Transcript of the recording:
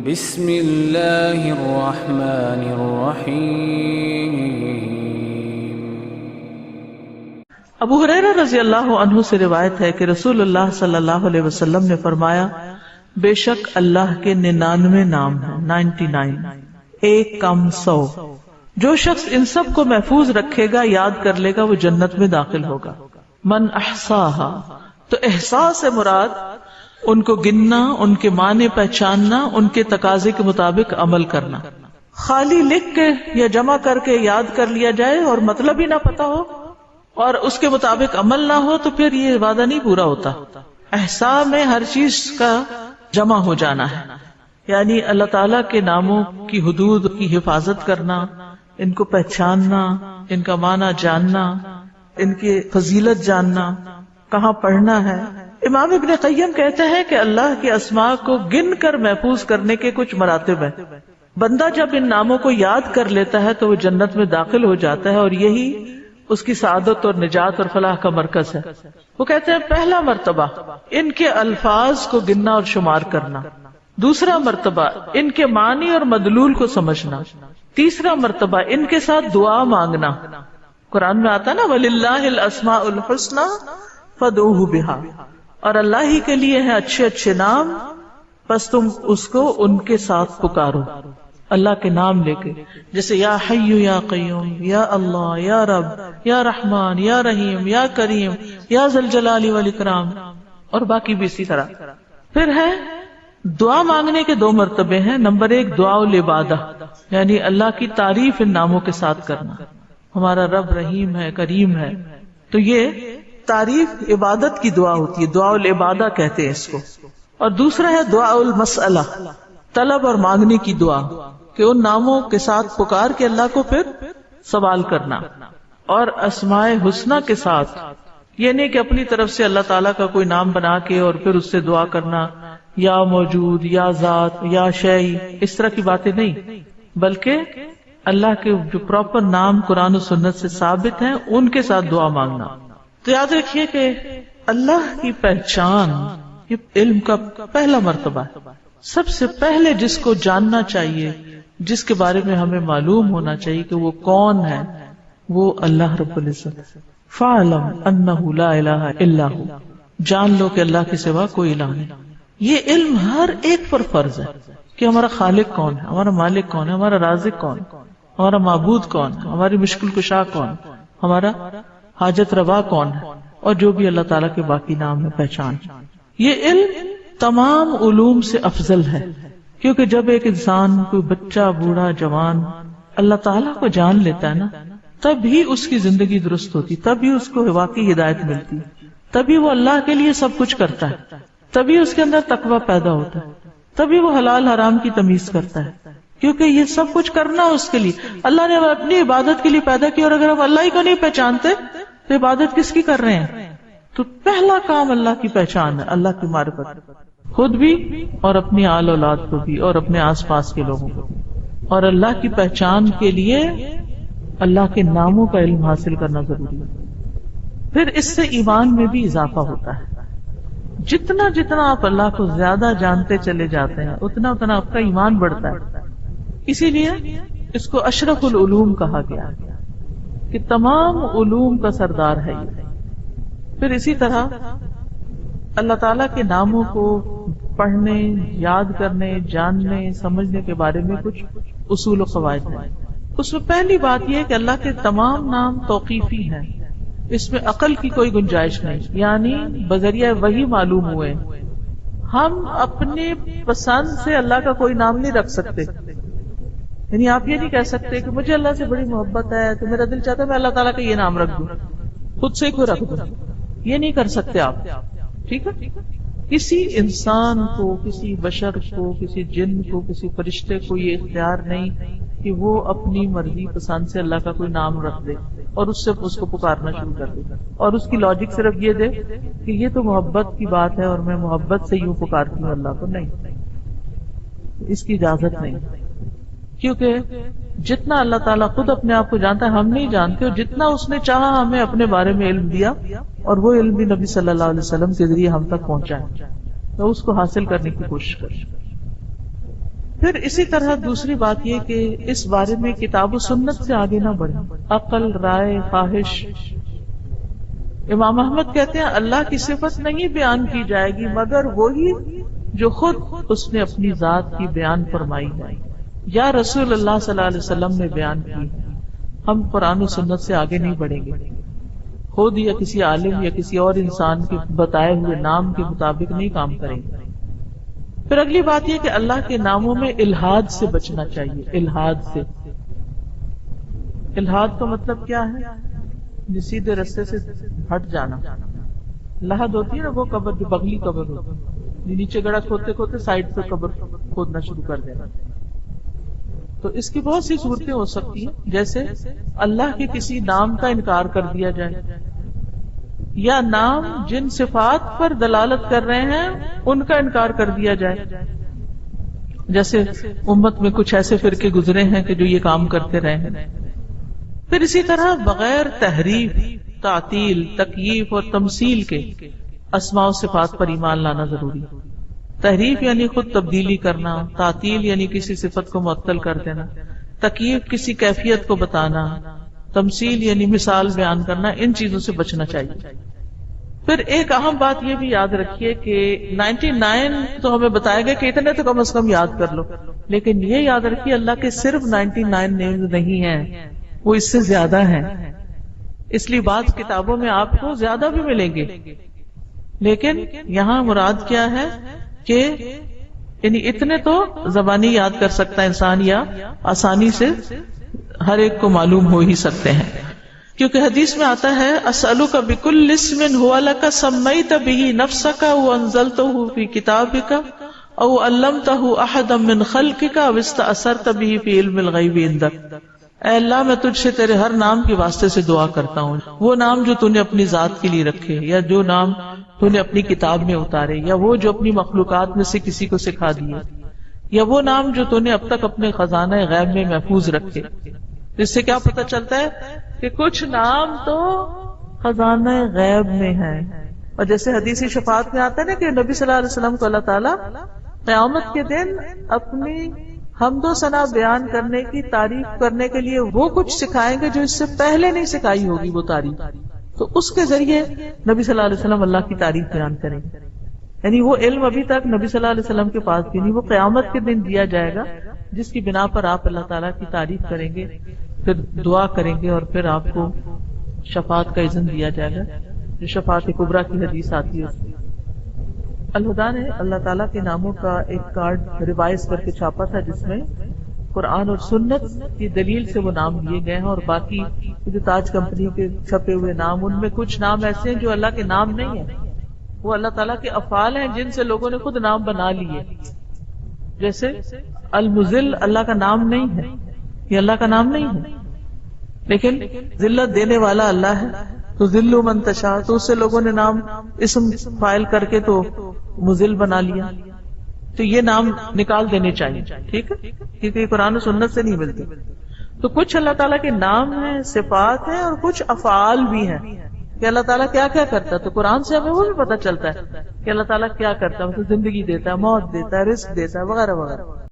بسم اللہ الرحمن الرحیم۔ ابو ہریرہ رضی اللہ عنہ سے روایت ہے کہ رسول اللہ صلی اللہ علیہ وسلم نے فرمایا، بے شک اللہ کے 99 نام ہیں، 99، ایک کم 100۔ جو شخص ان سب کو محفوظ رکھے گا، یاد کر لے گا، وہ جنت میں داخل ہوگا۔ من احصاہا، تو احصاء سے مراد ان کو گننا، ان کے معنی پہچاننا، ان کے تقاضے کے مطابق عمل کرنا۔ خالی لکھ کے یا جمع کر کے یاد کر لیا جائے اور مطلب ہی نہ پتا ہو اور اس کے مطابق عمل نہ ہو تو پھر یہ وعدہ نہیں پورا ہوتا۔ احصاء میں ہر چیز کا جمع ہو جانا ہے، یعنی اللہ تعالیٰ کے ناموں کی حدود کی حفاظت کرنا، ان کو پہچاننا، ان کا معنی جاننا، ان کی فضیلت جاننا، کہاں پڑھنا ہے۔ امام ابن قیم کہتے ہیں کہ اللہ کے اسماء کو گن کر محفوظ کرنے کے کچھ مراتب ہیں۔ بندہ جب ان ناموں کو یاد کر لیتا ہے تو وہ جنت میں داخل ہو جاتا ہے، اور یہی اس کی سعادت اور نجات اور فلاح کا مرکز ہے۔ وہ کہتے ہیں پہلا مرتبہ ان کے الفاظ کو گننا اور شمار کرنا، دوسرا مرتبہ ان کے معنی اور مدلول کو سمجھنا، تیسرا مرتبہ ان کے ساتھ دعا مانگنا۔ قرآن میں آتا نا وَلِلَّهِ الْأَسْمَاءُ الْحُسْنَى فَادْعُوهُ بِهَا، اور اللہ ہی کے لیے ہیں اچھے اچھے نام، پس تم اس کو ان کے ساتھ پکارو، اللہ کے نام لے کے، جیسے یا حی یا قیوم، یا اللہ، یا رب، یا رحمان، یا رحیم، یا کریم، یا ذی الجلال والاکرام، اور باقی بھی اسی طرح۔ پھر ہے دعا مانگنے کے 2 مرتبے ہیں۔ نمبر 1 دعاء العبادہ، یعنی اللہ کی تعریف ان ناموں کے ساتھ کرنا، ہمارا رب رحیم ہے، کریم ہے، تو یہ تعریف عبادت کی دعا ہوتی ہے، دعاء العبادہ کہتے ہیں اس کو۔ اور دوسرا ہے دعاء المسئلہ، طلب اور مانگنے کی دعا، کہ ان ناموں کے ساتھ پکار کے اللہ کو پھر سوال کرنا۔ اور اسماء حسنہ کے ساتھ یہ نہیں کہ اپنی طرف سے اللہ تعالیٰ کا کوئی نام بنا کے اور پھر اس سے دعا کرنا، یا موجود، یا ذات، یا شیء، اس طرح کی باتیں نہیں، بلکہ اللہ کے جو پراپر نام قرآن و سنت سے ثابت ہیں ان کے ساتھ دعا مانگنا۔ تو یاد رکھیے کہ اللہ کی پہچان یہ علم کا پہلا مرتبہ ہے۔ سب سے پہلے جس کو جاننا چاہیے، جس کے بارے میں ہمیں معلوم ہونا چاہیے کہ وہ کون ہے، وہ اللہ رب العزت۔ فَاعْلَمْ أَنَّهُ لَا إِلَٰهَ إِلَّا هُوَ، جان لو کہ اللہ کے سوا کوئی الہ نہیں۔ یہ علم ہر ایک پر فرض ہے کہ ہمارا خالق کون ہے، ہمارا مالک کون ہے، ہمارا رازق کون ہے، ہمارا معبود کون ہے، ہماری مشکل کشا کون ہے، ہمارا حاجت روا کون ہے، اور جو بھی اللہ تعالیٰ کے باقی نام ہے، پہچان۔ یہ علم تمام علوم سے افضل ہے، کیونکہ جب ایک انسان، کوئی بچہ، بوڑھا، جوان اللہ تعالیٰ کو جان لیتا ہے نا، تب ہی اس کی زندگی درست ہوتی، تب ہی اس کو واقعی ہدایت ملتی، تبھی وہ اللہ کے لیے سب کچھ کرتا ہے، تبھی اس کے اندر تقویٰ پیدا ہوتا ہے، تبھی وہ حلال حرام کی تمیز کرتا ہے، کیونکہ یہ سب کچھ کرنا اس کے لیے اللہ نے اپنی عبادت کے لیے پیدا کی، اور اگر ہم اللہ ہی کو نہیں پہچانتے تو عبادت کس کی کر رہے ہیں؟ تو پہلا کام اللہ کی پہچان ہے، اللہ کی معرفت، خود بھی اور اپنی آل اولاد کو بھی اور اپنے آس پاس کے لوگوں کو۔ اور اللہ کی پہچان کے لیے اللہ کے ناموں کا علم حاصل کرنا ضروری ہے۔ پھر اس سے ایمان میں بھی اضافہ ہوتا ہے۔ جتنا جتنا آپ اللہ کو زیادہ جانتے چلے جاتے ہیں، اتنا اتنا آپ کا ایمان بڑھتا ہے۔ اسی لیے اس کو اشرف العلوم کہا گیا کہ تمام علوم کا سردار ہے یہ۔ پھر اسی طرح اللہ تعالیٰ کے ناموں کو پڑھنے، یاد کرنے، جاننے، سمجھنے کے بارے میں کچھ اصول و قواعد ہیں۔ اس میں پہلی بات یہ ہے کہ اللہ کے تمام نام توقیفی ہیں، اس میں عقل کی کوئی گنجائش نہیں، یعنی بذریعہ وحی معلوم ہوئے۔ ہم اپنے پسند سے اللہ کا کوئی نام نہیں رکھ سکتے، یعنی آپ یہ نہیں کہہ سکتے کہ مجھے اللہ سے بڑی محبت ہے تو میرا دل چاہتا ہے میں اللہ تعالیٰ کا یہ نام رکھ دوں، خود سے کوئی رکھ دوں، یہ نہیں کر سکتے آپ، ٹھیک ہے؟ کسی انسان کو، کسی بشر کو، کسی جن کو، کسی فرشتے کو یہ اختیار نہیں کہ وہ اپنی مرضی پسند سے اللہ کا کوئی نام رکھ دے اور اس سے اس کو پکارنا شروع کر دے، اور اس کی لاجک صرف یہ دے کہ یہ تو محبت کی بات ہے اور میں محبت سے یوں پکارتی ہوں اللہ کو۔ نہیں، اس کی اجازت نہیں، کیونکہ جتنا اللہ تعالیٰ خود اپنے آپ کو جانتا ہے ہم نہیں جانتے، اور جتنا اس نے چاہا ہمیں اپنے بارے میں علم دیا، اور وہ علم بھی نبی صلی اللہ علیہ وسلم کے ذریعے ہم تک پہنچا ہے، تو اس کو حاصل کرنے کی کوشش کریں۔ پھر اسی طرح دوسری بات یہ کہ اس بارے میں کتاب و سنت سے آگے نہ بڑھیں، عقل، رائے، خواہش. امام احمد کہتے ہیں اللہ کی صفت نہیں بیان کی جائے گی مگر وہی جو خود اس نے اپنی ذات کی بیان فرمائی ہے یا رسول اللہ صلی اللہ علیہ وسلم نے بیان کی. ہم قرآن و سنت سے آگے نہیں بڑھیں گے، خود یا کسی عالم یا کسی اور انسان کے بتائے ہوئے نام کے مطابق نہیں کام کریں گے. پھر اگلی بات یہ کہ اللہ کے ناموں میں الحاد سے بچنا چاہیے. الحاد سے، الحاد کا مطلب کیا ہے؟ سیدھے رستے سے ہٹ جانا. لحد ہوتی ہے نا وہ قبر جو بغلی قبر ہوتی ہے، نیچے گڑھا کھودتے کھودتے سائڈ سے قبر کھودنا شروع کر دینا. تو اس کی بہت سی صورتیں ہو سکتی ہیں، جیسے اللہ کے کسی نام کا انکار کر دیا جائے یا نام جن صفات پر دلالت کر رہے ہیں ان کا انکار کر دیا جائے. جیسے امت میں کچھ ایسے فرقے گزرے ہیں کہ جو یہ کام کرتے رہے ہیں. پھر اسی طرح بغیر تحریف، تعطیل، تکییف اور تمثیل کے اسماء و صفات پر ایمان لانا ضروری ہے. تحریف یعنی خود تبدیلی کرنا، تعطیل یعنی کسی صفت کو معطل کر دینا، تکییف کسی کیفیت کو بتانا، تمثیل یعنی مثال بیان کرنا. ان چیزوں سے بچنا چاہیے. پھر ایک اہم بات یہ بھی یاد رکھیے کہ 99 تو ہمیں بتایا گیا کہ اتنے تو کم از کم یاد کر لو، لیکن یہ یاد رکھیے اللہ کے صرف 99 نیمز نہیں ہیں، وہ اس سے زیادہ ہیں. اس لیے بعض کتابوں میں آپ کو زیادہ بھی ملیں گے، لیکن یہاں مراد کیا ہے کہ یعنی اتنے تو زبانی یاد کر سکتا ہے انسان یا آسانی سے ہر ایک کو معلوم ہو ہی سکتے ہیں. کیونکہ حدیث میں آتا ہے اسألک بکل اسم هو لک سمیت به نفسک وانزلته فی کتابک او علمته احدا من خلقک او استأثرت به فی علم الغیب عندک. اے اللہ میں تجھ سے تیرے ہر نام کے واسطے سے دعا کرتا ہوں، وہ نام جو تو نے اپنی ذات کے لیے رکھے یا جو نام تو نے اپنی کتاب میں اتارے یا وہ جو اپنی مخلوقات میں سے کسی کو سکھا دیے یا وہ نام جو تو نے اب تک اپنے خزانہ غیب میں محفوظ رکھے. اس سے کیا پتہ چلتا ہے کہ کچھ نام تو خزانہ غیب میں ہیں. اور جیسے حدیث شفاعت میں آتا ہے نا کہ نبی صلی اللہ علیہ وسلم کو اللہ تعالیٰ قیامت کے دن اپنی حمد و ثنا بیان کرنے کی تعریف کرنے کے لیے وہ کچھ سکھائیں گے جو اس سے پہلے نہیں سکھائی ہوگی وہ تعریف. تو اس کے ذریعے نبی صلی اللہ علیہ وسلم اللہ کی تعریف بیان کریں گے. یعنی وہ علم ابھی تک نبی صلی اللہ علیہ وسلم کے پاس بھی نہیں، وہ قیامت کے دن دیا جائے گا جس کی بنا پر آپ اللہ تعالیٰ کی تعریف کریں گے، پھر دعا کریں گے اور پھر آپ کو شفاعت کا اذن دیا جائے گا جو شفاعت کبریٰ کی حدیث آتی ہے. الہدا نے اللہ تعالیٰ کے ناموں کا ایک کارڈ ریوائز کر کے چھاپا تھا جس میں قرآن اور سنت کی دلیل سے وہ نام لیے گئے ہیں، اور باقی جو تاج کمپنی کے چھپے ہوئے نام ان میں کچھ نام ایسے ہیں جو اللہ کے نام نہیں ہیں، وہ اللہ تعالیٰ کے افعال ہیں جن سے لوگوں نے خود نام بنا لیے. جیسے المذل اللہ کا نام نہیں ہے، یہ اللہ کا نام نہیں ہے، لیکن ذلت دینے والا اللہ ہے. تو ذل من تشاء، تو اس سے لوگوں نے نام اسم فائل کر کے تو مذل بنا لیا. تو یہ نام نکال دینے چاہیے، ٹھیک ہے، کیونکہ یہ قرآن و سنت سے نہیں ملتے. تو کچھ اللہ تعالیٰ کے نام ہیں، صفات ہیں، اور کچھ افعال بھی ہیں کہ اللہ تعالیٰ کیا کیا کرتا ہے. تو قرآن سے ہمیں وہ بھی پتہ چلتا ہے کہ اللہ تعالیٰ کیا کرتا ہے، مطلب زندگی دیتا ہے، موت دیتا ہے، رزق دیتا ہے، وغیرہ وغیرہ.